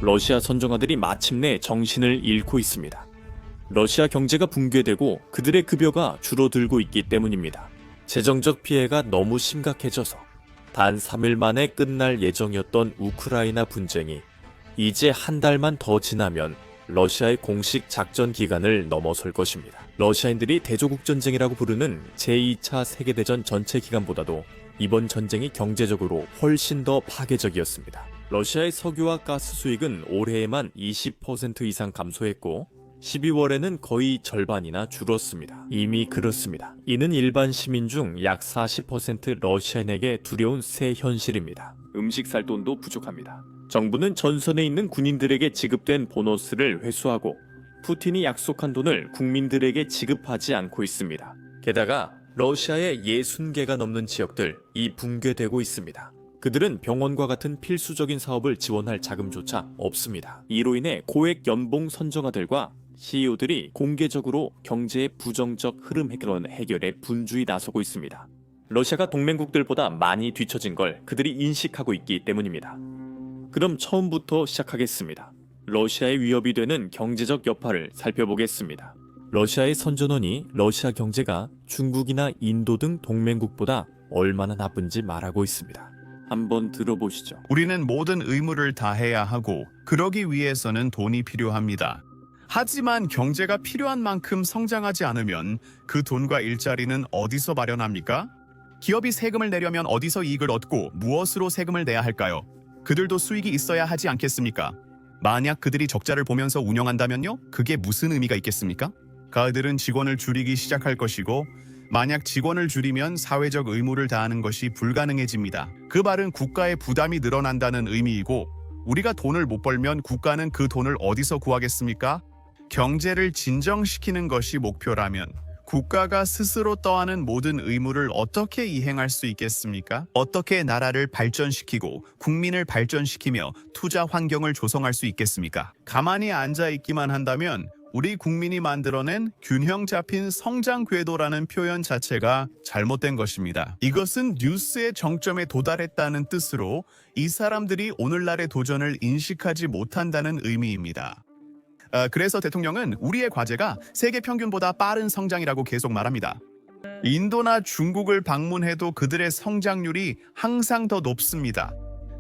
러시아 선정아들이 마침내 정신을 잃고 있습니다. 러시아 경제가 붕괴되고 그들의 급여가 줄어들고 있기 때문입니다. 재정적 피해가 너무 심각해져서 단 3일 만에 끝날 예정이었던 우크라이나 분쟁이 이제 한 달만 더 지나면 러시아의 공식 작전 기간을 넘어설 것입니다. 러시아인들이 대조국 전쟁이라고 부르는 제2차 세계대전 전체 기간보다도 이번 전쟁이 경제적으로 훨씬 더 파괴적이었습니다. 러시아의 석유와 가스 수익은 올해에만 20% 이상 감소했고 12월에는 거의 절반이나 줄었습니다. 이미 그렇습니다. 이는 일반 시민 중 약 40% 러시아인에게 두려운 새 현실입니다. 음식 살 돈도 부족합니다. 정부는 전선에 있는 군인들에게 지급된 보너스를 회수하고 푸틴이 약속한 돈을 국민들에게 지급하지 않고 있습니다. 게다가 러시아의 60개가 넘는 지역들 이 붕괴되고 있습니다. 그들은 병원과 같은 필수적인 사업을 지원할 자금조차 없습니다. 이로 인해 고액 연봉 선정아들과 CEO들이 공개적으로 경제의 부정적 흐름 해결에 분주히 나서고 있습니다. 러시아가 동맹국들보다 많이 뒤처진 걸 그들이 인식하고 있기 때문입니다. 그럼 처음부터 시작하겠습니다. 러시아의 위협이 되는 경제적 여파를 살펴보겠습니다. 러시아의 선전원이 러시아 경제가 중국이나 인도 등 동맹국보다 얼마나 나쁜지 말하고 있습니다. 한번 들어보시죠. 우리는 모든 의무를 다해야 하고 그러기 위해서는 돈이 필요합니다. 하지만 경제가 필요한 만큼 성장하지 않으면 그 돈과 일자리는 어디서 마련합니까? 기업이 세금을 내려면 어디서 이익을 얻고 무엇으로 세금을 내야 할까요? 그들도 수익이 있어야 하지 않겠습니까? 만약 그들이 적자를 보면서 운영한다면요? 그게 무슨 의미가 있겠습니까? 그들은 직원을 줄이기 시작할 것이고 만약 직원을 줄이면 사회적 의무를 다하는 것이 불가능해집니다. 그 말은 국가의 부담이 늘어난다는 의미이고 우리가 돈을 못 벌면 국가는 그 돈을 어디서 구하겠습니까? 경제를 진정시키는 것이 목표라면 국가가 스스로 떠안은 모든 의무를 어떻게 이행할 수 있겠습니까? 어떻게 나라를 발전시키고 국민을 발전시키며 투자 환경을 조성할 수 있겠습니까? 가만히 앉아 있기만 한다면 우리 국민이 만들어낸 균형 잡힌 성장 궤도라는 표현 자체가 잘못된 것입니다. 이것은 뉴스의 정점에 도달했다는 뜻으로 이 사람들이 오늘날의 도전을 인식하지 못한다는 의미입니다. 그래서 대통령은 우리의 과제가 세계 평균보다 빠른 성장이라고 계속 말합니다. 인도나 중국을 방문해도 그들의 성장률이 항상 더 높습니다.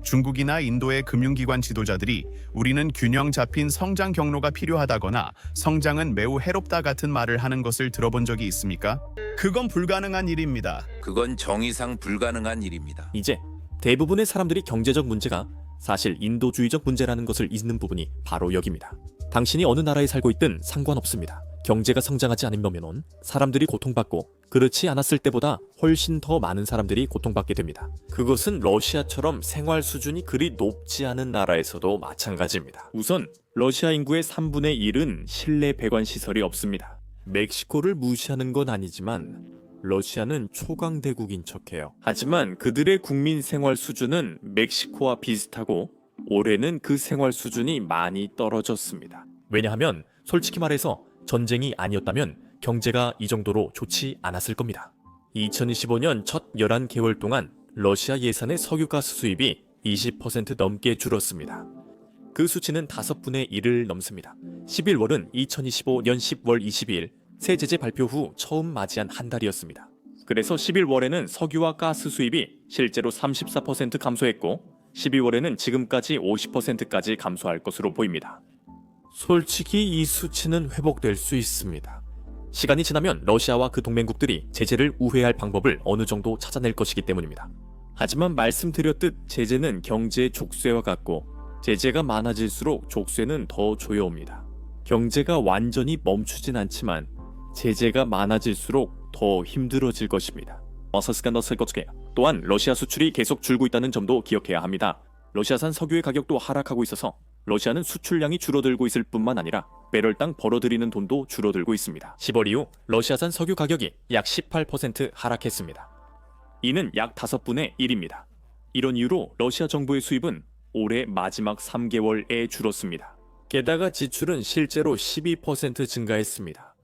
중국이나 인도의 금융기관 지도자들이 우리는 균형 잡힌 성장 경로가 필요하다거나 성장은 매우 해롭다 같은 말을 하는 것을 들어본 적이 있습니까? 그건 불가능한 일입니다. 그건 정의상 불가능한 일입니다. 이제 대부분의 사람들이 경제적 문제가 사실 인도주의적 문제라는 것을 잊는 부분이 바로 여기입니다. 당신이 어느 나라에 살고 있든 상관없습니다. 경제가 성장하지 않으면 사람들이 고통받고 그렇지 않았을 때보다 훨씬 더 많은 사람들이 고통받게 됩니다. 그것은 러시아처럼 생활 수준이 그리 높지 않은 나라에서도 마찬가지입니다. 우선 러시아 인구의 3분의 1은 실내 배관 시설이 없습니다. 멕시코를 무시하는 건 아니지만 러시아는 초강대국인 척해요. 하지만 그들의 국민 생활 수준은 멕시코와 비슷하고 올해는 그 생활 수준이 많이 떨어졌습니다. 왜냐하면 솔직히 말해서 전쟁이 아니었다면 경제가 이 정도로 좋지 않았을 겁니다. 2025년 첫 11개월 동안 러시아 예산의 석유가스 수입이 20% 넘게 줄었습니다. 그 수치는 5분의 1을 넘습니다. 11월은 2025년 10월 22일 새 제재 발표 후 처음 맞이한 한 달이었습니다. 그래서 11월에는 석유와 가스 수입이 실제로 34% 감소했고 12월에는 지금까지 50%까지 감소할 것으로 보입니다. 솔직히 이 수치는 회복될 수 있습니다. 시간이 지나면 러시아와 그 동맹국들이 제재를 우회할 방법을 어느 정도 찾아낼 것이기 때문입니다. 하지만 말씀드렸듯 제재는 경제의 족쇄와 같고 제재가 많아질수록 족쇄는 더 조여옵니다. 경제가 완전히 멈추진 않지만 제재가 많아질수록 더 힘들어질 것입니다. 또한 러시아 수출이 계속 줄고 있다는 점도 기억해야 합니다. 러시아산 석유의 가격도 하락하고 있어서 러시아는 수출량이 줄어들고 있을 뿐만 아니라 배럴당 벌어들이는 돈도 줄어들고 있습니다. 10월 이후 러시아산 석유 가격이 약 18% 하락했습니다. 이는 약 5분의 1입니다. 이런 이유로 러시아 정부의 수입은 올해 마지막 3개월에 줄었습니다. 게다가 지출은 실제로 12% 증가했습니다.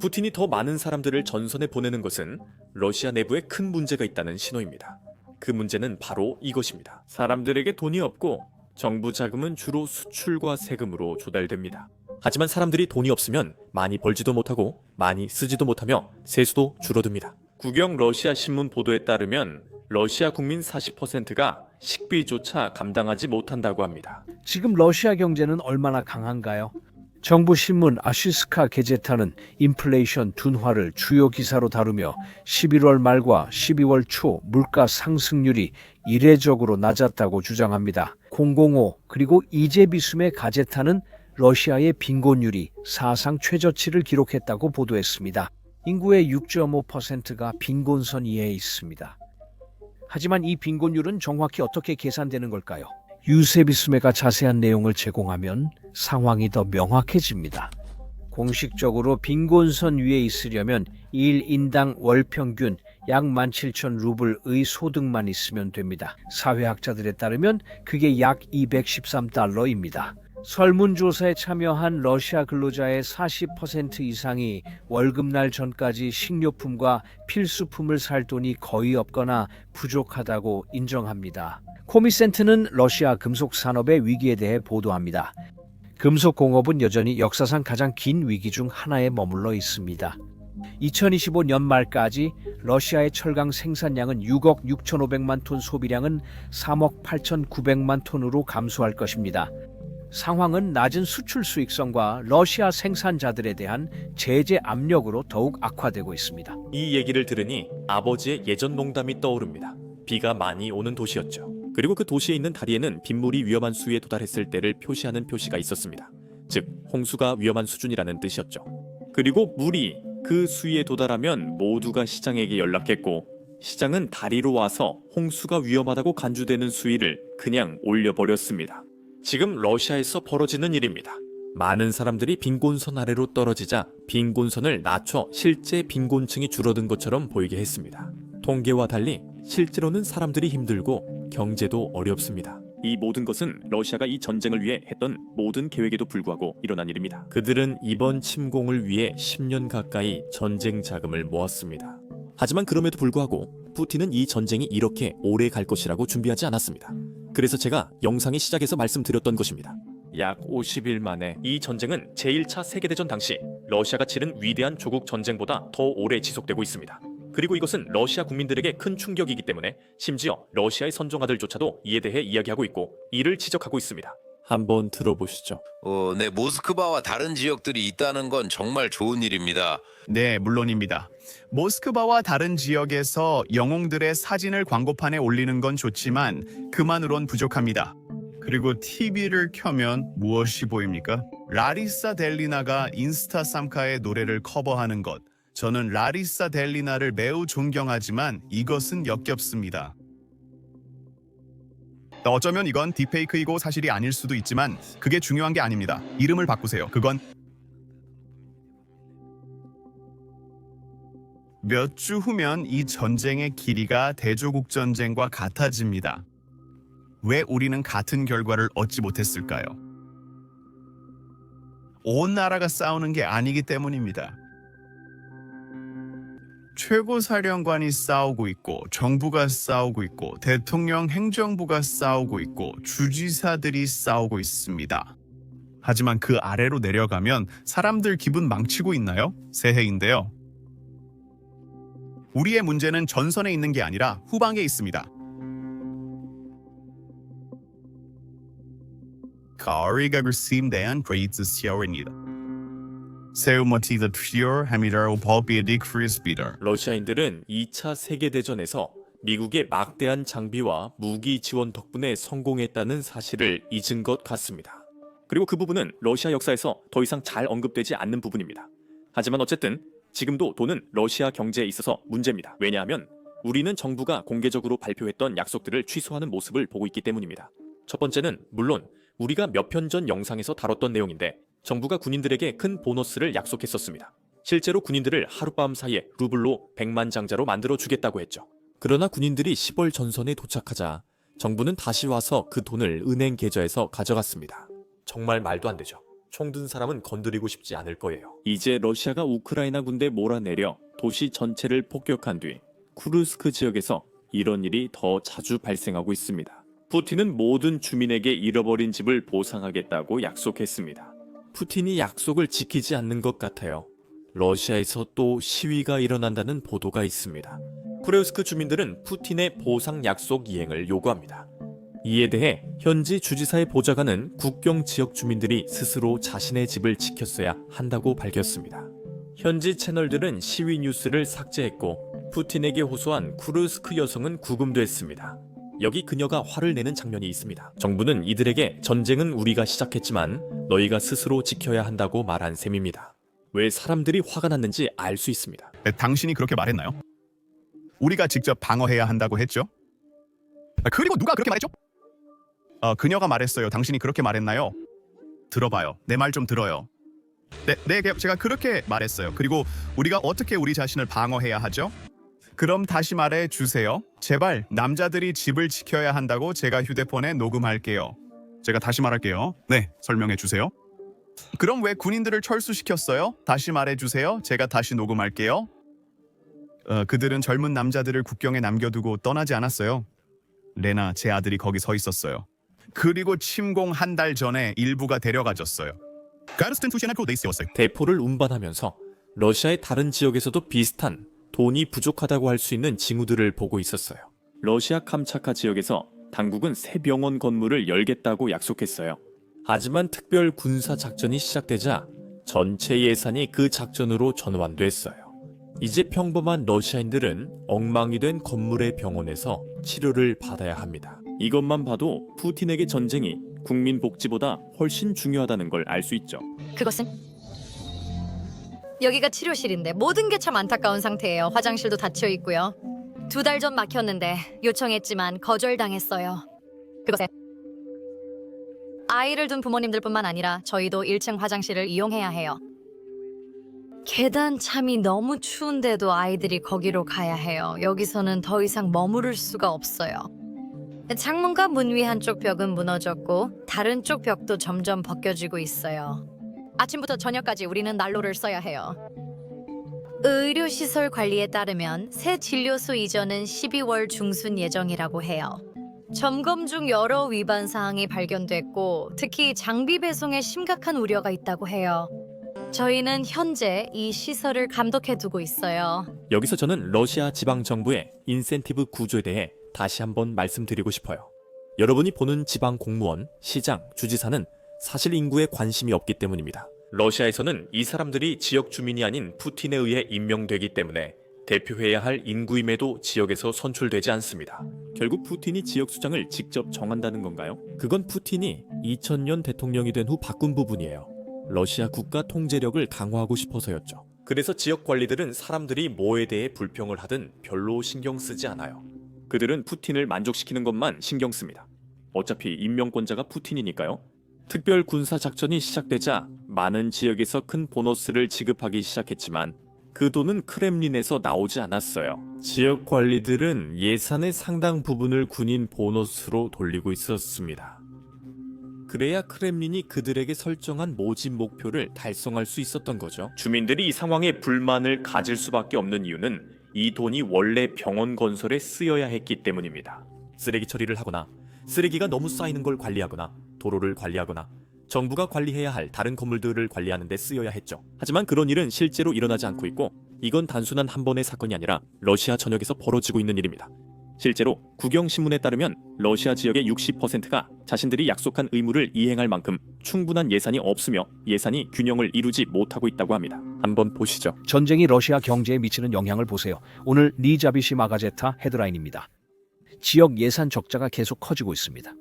푸틴이 더 많은 사람들을 전선에 보내는 것은 러시아 내부에 큰 문제가 있다는 신호입니다. 그 문제는 바로 이것입니다. 사람들에게 돈이 없고 정부 자금은 주로 수출과 세금으로 조달됩니다. 하지만 사람들이 돈이 없으면 많이 벌지도 못하고 많이 쓰지도 못하며 세수도 줄어듭니다. 국영 러시아 신문 보도에 따르면 러시아 국민 40%가 식비조차 감당하지 못한다고 합니다. 지금 러시아 경제는 얼마나 강한가요? 정부 신문 아시스카 게제타는 인플레이션 둔화를 주요 기사로 다루며 11월 말과 12월 초 물가 상승률이 이례적으로 낮았다고 주장합니다. 005 그리고 이제비숨의 가제타는 러시아의 빈곤율이 사상 최저치를 기록했다고 보도했습니다. 인구의 6.5%가 빈곤선 이하에 있습니다. 하지만 이 빈곤율은 정확히 어떻게 계산되는 걸까요? 유세비스메가 자세한 내용을 제공하면 상황이 더 명확해집니다. 공식적으로 빈곤선 위에 있으려면 1인당 월 평균 약 17,000루블의 소득만 있으면 됩니다. 사회학자들에 따르면 그게 약 213달러입니다. 설문조사에 참여한 러시아 근로자의 40% 이상이 월급날 전까지 식료품과 필수품을 살 돈이 거의 없거나 부족하다고 인정합니다. 코미센트는 러시아 금속 산업의 위기에 대해 보도합니다. 금속 공업은 여전히 역사상 가장 긴 위기 중 하나에 머물러 있습니다. 2025년 말까지 러시아의 철강 생산량은 6억 6,500만 톤, 소비량은 3억 8,900만 톤으로 감소할 것입니다. 상황은 낮은 수출 수익성과 러시아 생산자들에 대한 제재 압력으로 더욱 악화되고 있습니다. 이 얘기를 들으니 아버지의 예전 농담이 떠오릅니다. 비가 많이 오는 도시였죠. 그리고 그 도시에 있는 다리에는 빗물이 위험한 수위에 도달했을 때를 표시하는 표시가 있었습니다. 즉, 홍수가 위험한 수준이라는 뜻이었죠. 그리고 물이 그 수위에 도달하면 모두가 시장에게 연락했고, 시장은 다리로 와서 홍수가 위험하다고 간주되는 수위를 그냥 올려버렸습니다. 지금 러시아에서 벌어지는 일입니다. 많은 사람들이 빈곤선 아래로 떨어지자 빈곤선을 낮춰 실제 빈곤층이 줄어든 것처럼 보이게 했습니다. 통계와 달리 실제로는 사람들이 힘들고 경제도 어렵습니다. 이 모든 것은 러시아가 이 전쟁을 위해 했던 모든 계획에도 불구하고 일어난 일입니다. 그들은 이번 침공을 위해 10년 가까이 전쟁 자금을 모았습니다. 하지만 그럼에도 불구하고 푸틴은 이 전쟁이 이렇게 오래 갈 것이라고 준비하지 않았습니다. 그래서 제가 영상의 시작에서 말씀드렸던 것입니다. 약 50일 만에 이 전쟁은 제1차 세계대전 당시 러시아가 치른 위대한 조국 전쟁보다 더 오래 지속되고 있습니다. 그리고 이것은 러시아 국민들에게 큰 충격이기 때문에 심지어 러시아의 선종아들조차도 이에 대해 이야기하고 있고 이를 지적하고 있습니다. 한번 들어보시죠. 네, 모스크바와 다른 지역들이 있다는 건 정말 좋은 일입니다. 네, 물론입니다. 모스크바와 다른 지역에서 영웅들의 사진을 광고판에 올리는 건 좋지만 그만으론 부족합니다. 그리고 TV를 켜면 무엇이 보입니까? 라리사 델리나가 인스타 쌈카의 노래를 커버하는 것. 저는 라리사 델리나를 매우 존경하지만 이것은 역겹습니다. 어쩌면 이건 딥페이크이고 사실이 아닐 수도 있지만 그게 중요한 게 아닙니다. 이름을 바꾸세요. 그건 몇 주 후면 이 전쟁의 길이가 대조국 전쟁과 같아집니다. 왜 우리는 같은 결과를 얻지 못했을까요? 온 나라가 싸우는 게 아니기 때문입니다. 최고사령관이 싸우고 있고 정부가 싸우고 있고 대통령 행정부가 싸우고 있고 주지사들이 싸우고 있습니다. 하지만 그 아래로 내려가면 사람들 기분 망치고 있나요? 새해인데요. 우리의 문제는 전선에 있는 게 아니라 후방에 있습니다. 가을이가 그심 대한 그레이트 시어입니다. 세우머티드 퓨어 하미다로 버비에디 크리스비더. 러시아인들은 2차 세계대전에서 미국의 막대한 장비와 무기 지원 덕분에 성공했다는 사실을 잊은 것 같습니다. 그리고 그 부분은 러시아 역사에서 더 이상 잘 언급되지 않는 부분입니다. 하지만 어쨌든 지금도 돈은 러시아 경제에 있어서 문제입니다. 왜냐하면 우리는 정부가 공개적으로 발표했던 약속들을 취소하는 모습을 보고 있기 때문입니다. 첫 번째는 물론 우리가 몇 편 전 영상에서 다뤘던 내용인데 정부가 군인들에게 큰 보너스를 약속했었습니다. 실제로 군인들을 하룻밤 사이에 루블로 100만 장자로 만들어 주겠다고 했죠. 그러나 군인들이 10월 전선에 도착하자 정부는 다시 와서 그 돈을 은행 계좌에서 가져갔습니다. 정말 말도 안 되죠. 총 든 사람은 건드리고 싶지 않을 거예요. 이제 러시아가 우크라이나 군대 몰아내려 도시 전체를 폭격한 뒤 쿠르스크 지역에서 이런 일이 더 자주 발생하고 있습니다. 푸틴은 모든 주민에게 잃어버린 집을 보상하겠다고 약속했습니다. 푸틴이 약속을 지키지 않는 것 같아요. 러시아에서 또 시위가 일어난다는 보도가 있습니다. 쿠레우스크 주민들은 푸틴의 보상 약속 이행을 요구합니다. 이에 대해 현지 주지사의 보좌관은 국경 지역 주민들이 스스로 자신의 집을 지켰어야 한다고 밝혔습니다. 현지 채널들은 시위 뉴스를 삭제했고 푸틴에게 호소한 쿠르스크 여성은 구금됐습니다. 여기 그녀가 화를 내는 장면이 있습니다. 정부는 이들에게 전쟁은 우리가 시작했지만 너희가 스스로 지켜야 한다고 말한 셈입니다. 왜 사람들이 화가 났는지 알 수 있습니다. 당신이 그렇게 말했나요? 우리가 직접 방어해야 한다고 했죠? 그리고 누가 그렇게 말했죠? 그녀가 말했어요. 당신이 그렇게 말했나요? 들어봐요. 내 말 좀 들어요. 네, 제가 그렇게 말했어요. 그리고 우리가 어떻게 우리 자신을 방어해야 하죠? 그럼 다시 말해 주세요. 제발 남자들이 집을 지켜야 한다고 제가 휴대폰에 녹음할게요. 제가 다시 말할게요. 네, 설명해 주세요. 그럼 왜 군인들을 철수시켰어요? 다시 말해 주세요. 제가 다시 녹음할게요. 그들은 젊은 남자들을 국경에 남겨두고 떠나지 않았어요. 레나, 제 아들이 거기 서 있었어요. 그리고 침공 한 달 전에 일부가 데려가졌어요. 대포를 운반하면서 러시아의 다른 지역에서도 비슷한 돈이 부족하다고 할 수 있는 징후들을 보고 있었어요. 러시아 캄차카 지역에서 당국은 새 병원 건물을 열겠다고 약속했어요. 하지만 특별 군사 작전이 시작되자 전체 예산이 그 작전으로 전환됐어요. 이제 평범한 러시아인들은 엉망이 된 건물의 병원에서 치료를 받아야 합니다. 이것만 봐도 푸틴에게 전쟁이 국민 복지보다 훨씬 중요하다는 걸 알 수 있죠. 그것은 여기가 치료실인데 모든 게 참 안타까운 상태예요. 화장실도 닫혀 있고요. 2달 전 막혔는데 요청했지만 거절당했어요. 그것에 아이를 둔 부모님들뿐만 아니라 저희도 1층 화장실을 이용해야 해요. 계단 참이 너무 추운데도 아이들이 거기로 가야 해요. 여기서는 더 이상 머무를 수가 없어요. 창문과 문 위 한쪽 벽은 무너졌고 다른 쪽 벽도 점점 벗겨지고 있어요. 아침부터 저녁까지 우리는 난로를 써야 해요. 의료시설 관리에 따르면 새 진료소 이전은 12월 중순 예정이라고 해요. 점검 중 여러 위반 사항이 발견됐고 특히 장비 배송에 심각한 우려가 있다고 해요. 저희는 현재 이 시설을 감독해두고 있어요. 여기서 저는 러시아 지방정부의 인센티브 구조에 대해 다시 한번 말씀드리고 싶어요. 여러분이 보는 지방 공무원, 시장, 주지사는 사실 인구에 관심이 없기 때문입니다. 러시아에서는 이 사람들이 지역 주민이 아닌 푸틴에 의해 임명되기 때문에 대표해야 할 인구임에도 지역에서 선출되지 않습니다. 결국 푸틴이 지역 수장을 직접 정한다는 건가요? 그건 푸틴이 2000년 대통령이 된 후 바꾼 부분이에요. 러시아 국가 통제력을 강화하고 싶어서였죠. 그래서 지역 관리들은 사람들이 뭐에 대해 불평을 하든 별로 신경 쓰지 않아요. 그들은 푸틴을 만족시키는 것만 신경 씁니다. 어차피 임명권자가 푸틴이니까요. 특별 군사 작전이 시작되자 많은 지역에서 큰 보너스를 지급하기 시작했지만 그 돈은 크렘린에서 나오지 않았어요. 지역 관리들은 예산의 상당 부분을 군인 보너스로 돌리고 있었습니다. 그래야 크렘린이 그들에게 설정한 모집 목표를 달성할 수 있었던 거죠. 주민들이 이 상황에 불만을 가질 수밖에 없는 이유는 이 돈이 원래 병원 건설에 쓰여야 했기 때문입니다. 쓰레기 처리를 하거나 쓰레기가 너무 쌓이는 걸 관리하거나 도로를 관리하거나 정부가 관리해야 할 다른 건물들을 관리하는 데 쓰여야 했죠. 하지만 그런 일은 실제로 일어나지 않고 있고 이건 단순한 한 번의 사건이 아니라 러시아 전역에서 벌어지고 있는 일입니다. 실제로 국영신문에 따르면 러시아 지역의 60%가 자신들이 약속한 의무를 이행할 만큼 충분한 예산이 없으며 예산이 균형을 이루지 못하고 있다고 합니다. 한번 보시죠. 전쟁이 러시아 경제에 미치는 영향을 보세요. 오늘 리자비시 마가제타 헤드라인입니다. 지역 예산 적자가 계속 커지고 있습니다.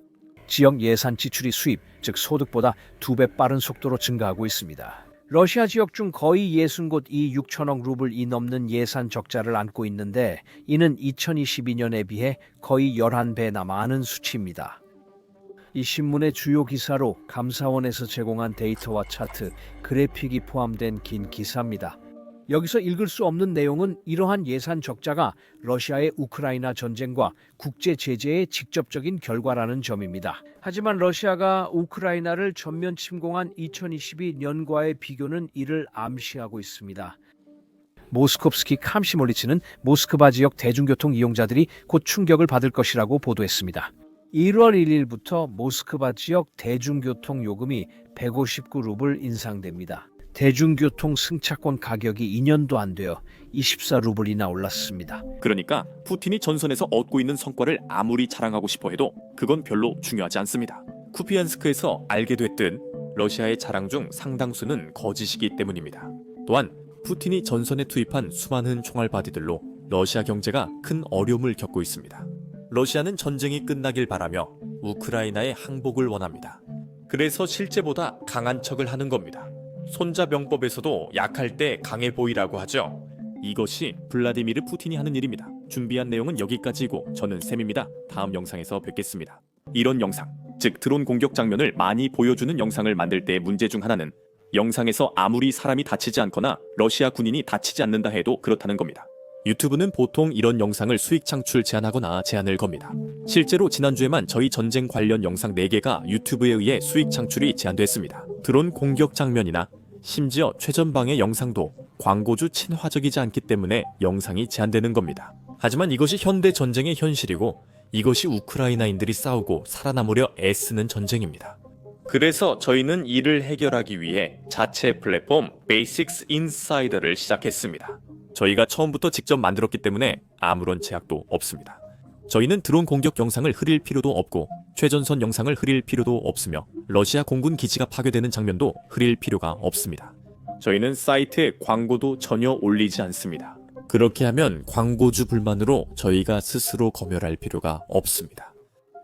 지역 예산 지출이 수입, 즉 소득보다 2배 빠른 속도로 증가하고 있습니다. 러시아 지역 중 거의 60곳 이 6천억 루블이 넘는 예산 적자를 안고 있는데 이는 2022년에 비해 거의 11배나 많은 수치입니다. 이 신문의 주요 기사로 감사원에서 제공한 데이터와 차트, 그래픽이 포함된 긴 기사입니다. 여기서 읽을 수 없는 내용은 이러한 예산 적자가 러시아의 우크라이나 전쟁과 국제 제재의 직접적인 결과라는 점입니다. 하지만 러시아가 우크라이나를 전면 침공한 2022년과의 비교는 이를 암시하고 있습니다. 모스코브스키 캄시몰리츠는 모스크바 지역 대중교통 이용자들이 곧 충격을 받을 것이라고 보도했습니다. 1월 1일부터 모스크바 지역 대중교통 요금이 159루블 인상됩니다. 대중교통 승차권 가격이 2년도 안 되어 24루블이나 올랐습니다. 그러니까 푸틴이 전선에서 얻고 있는 성과를 아무리 자랑하고 싶어 해도 그건 별로 중요하지 않습니다. 쿠피안스크에서 알게 됐든 러시아의 자랑 중 상당수는 거짓이기 때문입니다. 또한 푸틴이 전선에 투입한 수많은 총알바디들로 러시아 경제가 큰 어려움을 겪고 있습니다. 러시아는 전쟁이 끝나길 바라며 우크라이나의 항복을 원합니다. 그래서 실제보다 강한 척을 하는 겁니다. 손자병법에서도 약할 때 강해 보이라고 하죠. 이것이 블라디미르 푸틴이 하는 일입니다. 준비한 내용은 여기까지고 저는 샘입니다. 다음 영상에서 뵙겠습니다. 이런 영상, 즉 드론 공격 장면을 많이 보여주는 영상을 만들 때의 문제 중 하나는 영상에서 아무리 사람이 다치지 않거나 러시아 군인이 다치지 않는다 해도 그렇다는 겁니다. 유튜브는 보통 이런 영상을 수익 창출 제한하거나 제한을 겁니다. 실제로 지난주에만 저희 전쟁 관련 영상 4개가 유튜브에 의해 수익 창출이 제한됐습니다. 드론 공격 장면이나 심지어 최전방의 영상도 광고주 친화적이지 않기 때문에 영상이 제한되는 겁니다. 하지만 이것이 현대 전쟁의 현실이고 이것이 우크라이나인들이 싸우고 살아남으려 애쓰는 전쟁입니다. 그래서 저희는 이를 해결하기 위해 자체 플랫폼 Basics Insider를 시작했습니다. 저희가 처음부터 직접 만들었기 때문에 아무런 제약도 없습니다. 저희는 드론 공격 영상을 흐릴 필요도 없고 최전선 영상을 흐릴 필요도 없으며 러시아 공군 기지가 파괴되는 장면도 흐릴 필요가 없습니다. 저희는 사이트에 광고도 전혀 올리지 않습니다. 그렇게 하면 광고주 불만으로 저희가 스스로 검열할 필요가 없습니다.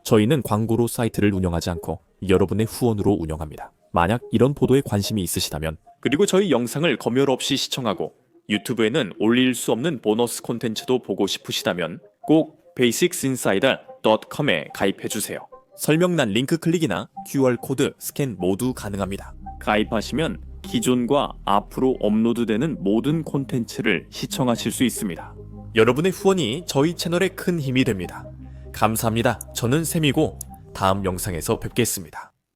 저희는 광고로 사이트를 운영하지 않고 여러분의 후원으로 운영합니다. 만약 이런 보도에 관심이 있으시다면, 그리고 저희 영상을 검열 없이 시청하고 유튜브에는 올릴 수 없는 보너스 콘텐츠도 보고 싶으시다면 꼭 basicsinsider.com에 가입해주세요. 설명란 링크 클릭이나 QR코드 스캔 모두 가능합니다. 가입하시면 기존과 앞으로 업로드되는 모든 콘텐츠를 시청하실 수 있습니다. 여러분의 후원이 저희 채널에 큰 힘이 됩니다. 감사합니다. 저는 샘이고 다음 영상에서 뵙겠습니다.